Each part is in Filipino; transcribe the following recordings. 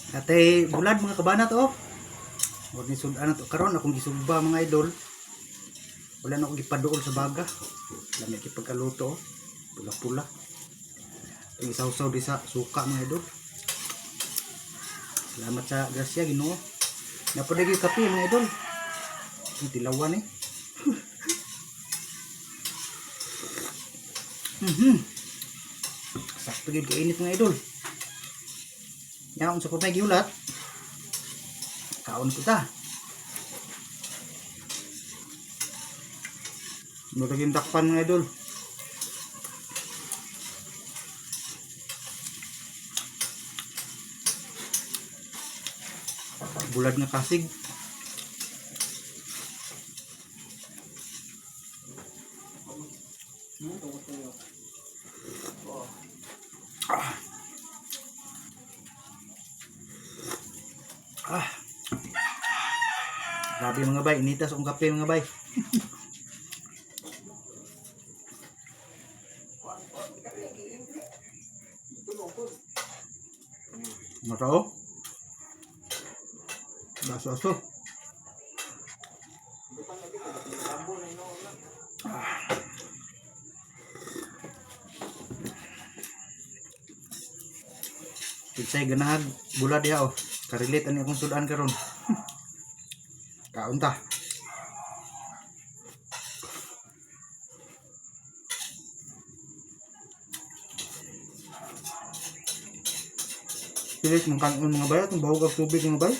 Atay bulad mga kabanat oh. Huwag ni sudan to karon akong gisugba mga idol. Wala na akong gipaduol sa baga. Lami kipagkaluto oh. Pula-pula. Ang isaw-saw di sa suka mga idol. Salamat sa grasya Ginoo. Napadagi kape mga idol. Ang tilawan eh. Sakto gid kainit mga idol. Yaon sa pamay giulat. Kaon ko ta. Muraging takpan mga idol. Bulad nga kasig. Grabe mga bay, initas ang kape mga bay. Matao? Baso-aso. Kinsay ganahag bulad diha oh. Karilit ani akong sudan karon. Kaon ta. Pilit ng kanon mga bay, itong bahog ang tubig mga bay.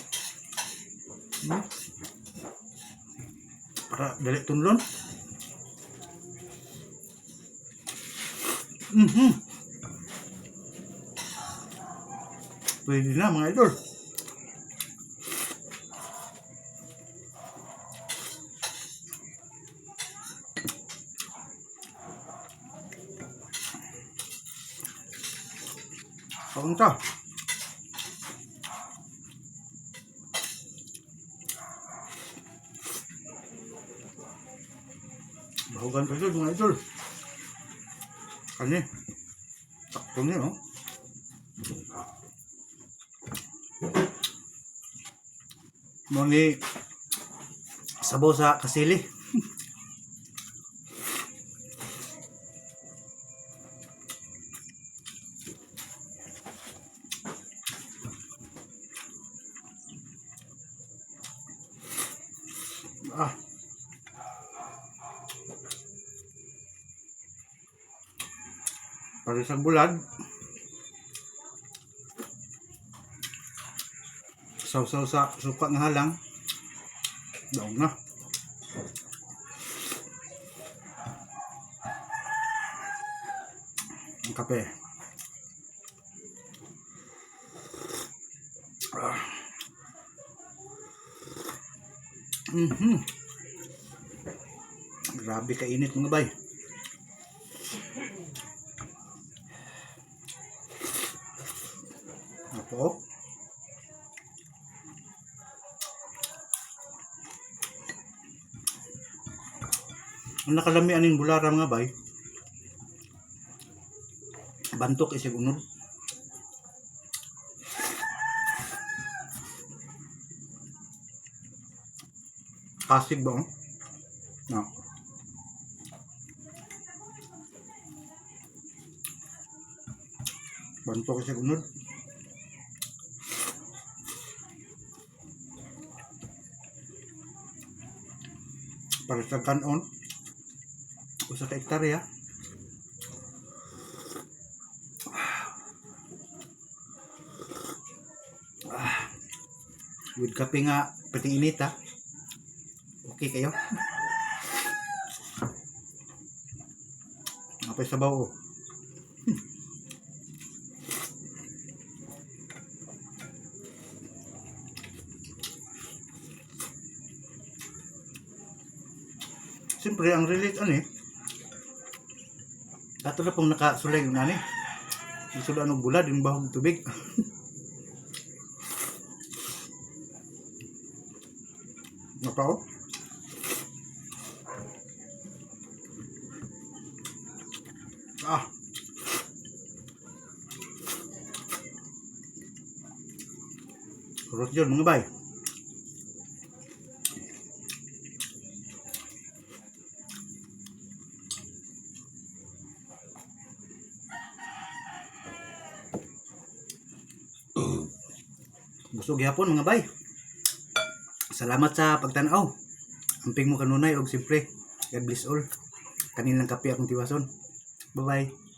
Para dali tunlon. Pwede na mga idol. Kaon ta. Bahugan pa ito mga idol. Kani. Sakto niya oh. Muni sabaw sa kasili. Para sa bulad. Saw-saw sa suka nga halang. Daog na. Ang kape. Grabe kainit mga bay. Apo. Ang nakalami aning bulara mga bay. Bantok isig unod. Kasig ba? No. Bantok isig unod. Para sa kanon. Usa ka hektarya. With kape nga pating init ha. Okay kayo? Apay sabaw oh. Siyempre ang relate ano eh. Ato na pong nakasulay yung nani. Isulan ng bulad yung bahog tubig. Napao? Kurot yun mga bay. Busog yapon mga bay. Salamat sa pagtanaw. Amping mo kanunay og siyempre God bless all. Kanilang kape akong tiwason. Bye bye.